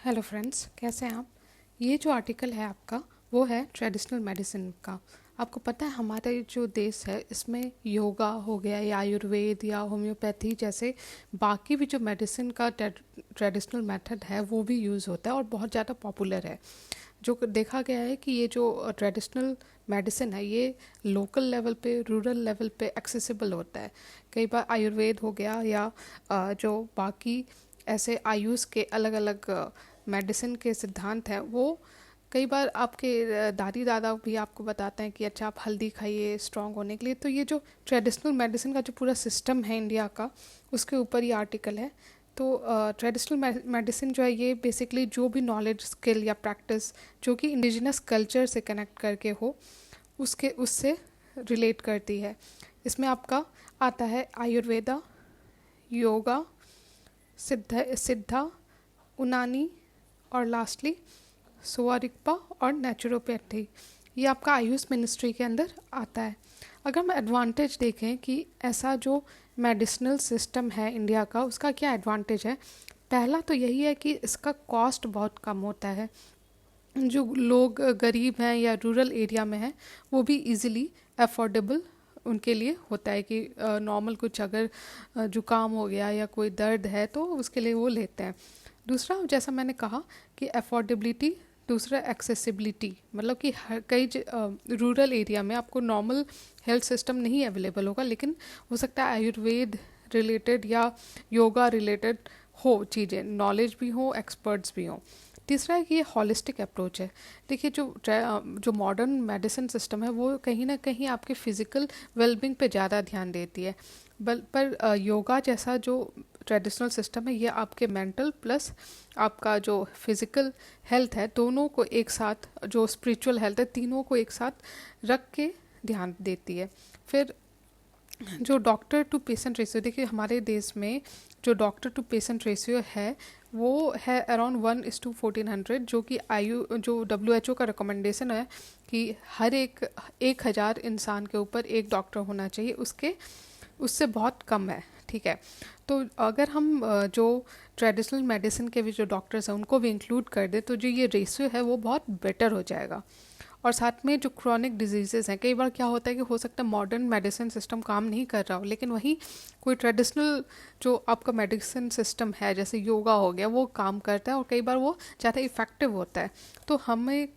Hello friends, कैसे हैं आप। ये जो आर्टिकल है आपका वो है ट्रेडिशनल मेडिसिन का। आपको पता है हमारे जो देश है इसमें योगा हो गया या आयुर्वेद या होम्योपैथी जैसे बाकी भी जो मेडिसिन का ट्रेडिशनल मेथड है वो भी यूज़ होता है और बहुत ज़्यादा पॉपुलर है। जो देखा गया है कि ये जो ट्रेडिशनल मेडिसिन है ये लोकल लेवल पे, रूरल लेवल पे एक्सेसिबल होता है। कई बार आयुर्वेद हो गया या जो बाकी ऐसे आयुष के अलग अलग मेडिसिन के सिद्धांत हैं वो कई बार आपके दादी दादा भी आपको बताते हैं कि अच्छा आप हल्दी खाइए स्ट्रांग होने के लिए। तो ये जो ट्रेडिशनल मेडिसिन का जो पूरा सिस्टम है इंडिया का उसके ऊपर ये आर्टिकल है। तो ट्रेडिशनल मेडिसिन जो है ये बेसिकली जो भी नॉलेज स्किल या प्रैक्टिस जो कि इंडिजिनस कल्चर से कनेक्ट करके हो उसके उससे रिलेट करती है। इसमें आपका आता है आयुर्वेदा, योगा, सिद्धा, उनानी और लास्टली सोआरिकपा और नेचुरोपैथी। ये आपका आयुष मिनिस्ट्री के अंदर आता है। अगर हम एडवांटेज देखें कि ऐसा जो मेडिसिनल सिस्टम है इंडिया का उसका क्या एडवांटेज है, पहला तो यही है कि इसका कॉस्ट बहुत कम होता है। जो लोग गरीब हैं या रूरल एरिया में हैं वो भी इजीली अफोर्डेबल उनके लिए होता है कि नॉर्मल कुछ अगर जुकाम हो गया या कोई दर्द है तो उसके लिए वो लेते हैं। दूसरा जैसा मैंने कहा कि अफोर्डेबिलिटी, दूसरा एक्सेसिबिलिटी, मतलब कि हर कई रूरल एरिया में आपको नॉर्मल हेल्थ सिस्टम नहीं अवेलेबल होगा लेकिन हो सकता है आयुर्वेद रिलेटेड या योगा रिलेटेड हो चीज़ें, नॉलेज भी हो, एक्सपर्ट्स भी हों। तीसरा है कि ये हॉलिस्टिक अप्रोच है। देखिए जो मॉडर्न मेडिसिन सिस्टम है वो कहीं ना कहीं आपके फिज़िकल वेलबींग पे ज़्यादा ध्यान देती है, पर योगा जैसा जो ट्रेडिशनल सिस्टम है ये आपके मेंटल प्लस आपका जो फिज़िकल हेल्थ है दोनों को एक साथ, जो स्पिरिचुअल हेल्थ है तीनों को एक साथ रख के ध्यान देती है। फिर जो डॉक्टर टू पेशेंट रेशियो, देखिए हमारे देश में जो डॉक्टर टू पेशेंट रेशियो है वो है अराउंड 1:1400, जो कि जो WHO का रिकमेंडेशन है कि हर 1000 इंसान के ऊपर एक डॉक्टर होना चाहिए, उससे बहुत कम है। ठीक है, तो अगर हम जो ट्रेडिशनल मेडिसिन के भी जो डॉक्टर्स हैं उनको भी इंक्लूड कर दे तो जो ये रेशियो है वो बहुत बेटर हो जाएगा। और साथ में जो क्रॉनिक डिजीज़ेज़ हैं, कई बार क्या होता है कि हो सकता है मॉडर्न मेडिसिन सिस्टम काम नहीं कर रहा हो लेकिन वहीं कोई ट्रेडिशनल जो आपका मेडिसिन सिस्टम है जैसे योगा हो गया वो काम करता है और कई बार वो ज़्यादा इफ़ेक्टिव होता है। तो हमें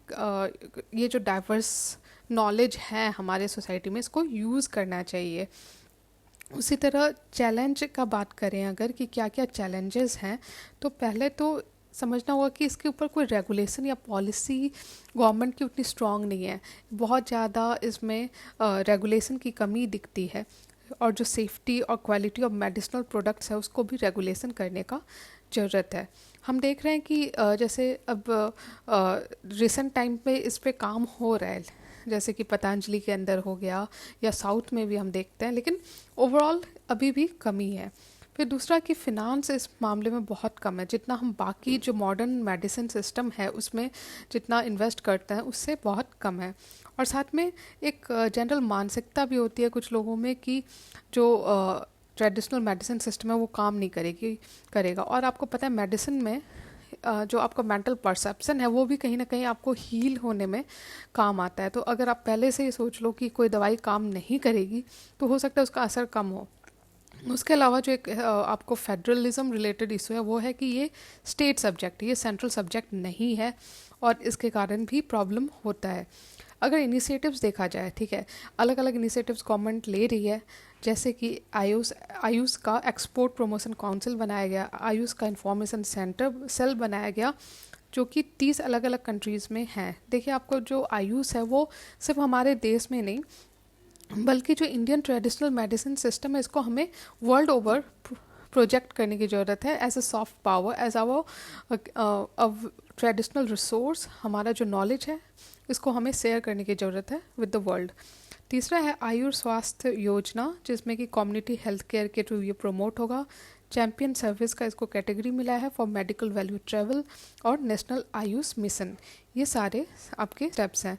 ये जो डाइवर्स नॉलेज है हमारे सोसाइटी में इसको यूज़ करना चाहिए। उसी तरह चैलेंज का बात करें अगर कि क्या क्या चैलेंजेस हैं, तो पहले तो समझना होगा कि इसके ऊपर कोई रेगुलेशन या पॉलिसी गवर्नमेंट की उतनी स्ट्रांग नहीं है। बहुत ज़्यादा इसमें रेगुलेशन की कमी दिखती है और जो सेफ्टी और क्वालिटी ऑफ मेडिसिनल प्रोडक्ट्स है उसको भी रेगुलेशन करने का ज़रूरत है। हम देख रहे हैं कि जैसे अब रिसेंट टाइम पे इस पे काम हो रहा है, जैसे कि पतंजलि के अंदर हो गया या साउथ में भी हम देखते हैं, लेकिन ओवरऑल अभी भी कमी है। फिर दूसरा कि फ़िनांस इस मामले में बहुत कम है, जितना हम बाकी जो मॉडर्न मेडिसिन सिस्टम है उसमें जितना इन्वेस्ट करते हैं उससे बहुत कम है। और साथ में एक जनरल मानसिकता भी होती है कुछ लोगों में कि जो ट्रेडिशनल मेडिसिन सिस्टम है वो काम नहीं करेगा। और आपको पता है मेडिसिन में जो आपका मेंटल परसेप्शन है वो भी कहीं ना कहीं आपको हील होने में काम आता है। तो अगर आप पहले से ही सोच लो कि कोई दवाई काम नहीं करेगी तो हो सकता है उसका असर कम हो। उसके अलावा जो एक आपको फेडरलिज्म रिलेटेड इशू है वो है कि ये स्टेट सब्जेक्ट, ये सेंट्रल सब्जेक्ट नहीं है और इसके कारण भी प्रॉब्लम होता है। अगर इनिशिएटिव्स देखा जाए, ठीक है, अलग अलग इनिशिएटिव्स गवर्नमेंट ले रही है, जैसे कि आयुष का एक्सपोर्ट प्रमोशन काउंसिल बनाया गया, आयुष का इंफॉर्मेशन सेंटर सेल बनाया गया जो कि 30 अलग अलग कंट्रीज़ में हैं। देखिए आपको जो आयुष है वो सिर्फ हमारे देश में नहीं बल्कि जो इंडियन ट्रेडिशनल मेडिसिन सिस्टम है इसको हमें वर्ल्ड ओवर प्रोजेक्ट करने की ज़रूरत है as a soft power, as our traditional resource. हमारा जो नॉलेज है इसको हमें शेयर करने की ज़रूरत है विद द वर्ल्ड। तीसरा है आयुष स्वास्थ्य योजना, जिसमें कि कम्युनिटी हेल्थ केयर के थ्रू ये प्रमोट होगा। चैम्पियन सर्विस का इसको कैटेगरी मिला है फॉर मेडिकल वैल्यू ट्रेवल और नेशनल आयुष मिशन। ये सारे आपके स्टेप्स हैं।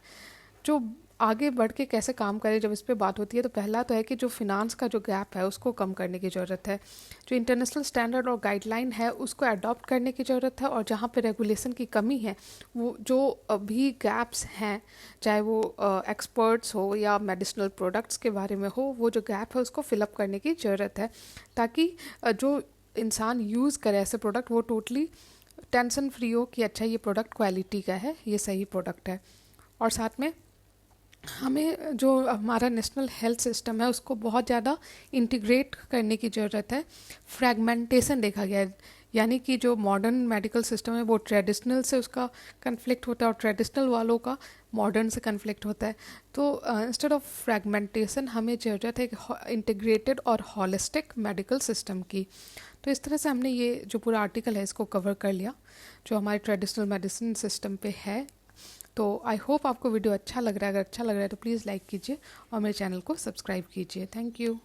जो आगे बढ़ के कैसे काम करें जब इस पे बात होती है, तो पहला तो है कि जो फिनांस का जो गैप है उसको कम करने की ज़रूरत है, जो इंटरनेशनल स्टैंडर्ड और गाइडलाइन है उसको अडॉप्ट करने की ज़रूरत है, और जहाँ पे रेगुलेशन की कमी है वो जो अभी गैप्स हैं, चाहे वो एक्सपर्ट्स हो या मेडिसिनल प्रोडक्ट्स के बारे में हो, वो जो गैप है उसको फिलअप करने की ज़रूरत है, ताकि जो इंसान यूज़ करे ऐसे प्रोडक्ट वो टोटली टेंशन फ्री हो कि अच्छा ये प्रोडक्ट क्वालिटी का है, ये सही प्रोडक्ट है। और साथ में हमें जो हमारा नेशनल हेल्थ सिस्टम है उसको बहुत ज़्यादा इंटीग्रेट करने की ज़रूरत है। फ्रैगमेंटेशन देखा गया है, यानी कि जो मॉडर्न मेडिकल सिस्टम है वो ट्रेडिशनल से उसका कन्फ्लिक्ट होता है और ट्रेडिशनल वालों का मॉडर्न से कन्फ्लिक्ट होता है। तो इंस्टेड ऑफ फ्रैगमेंटेशन हमें ज़रूरत है एक इंटीग्रेटेड और हॉलिस्टिक मेडिकल सिस्टम की। तो इस तरह से हमने ये जो पूरा आर्टिकल है इसको कवर कर लिया जो हमारे ट्रेडिशनल मेडिसिन सिस्टम पे है। तो आई होप आपको वीडियो अच्छा लग रहा है। अगर अच्छा लग रहा है तो प्लीज़ लाइक कीजिए और मेरे चैनल को सब्सक्राइब कीजिए। Thank you.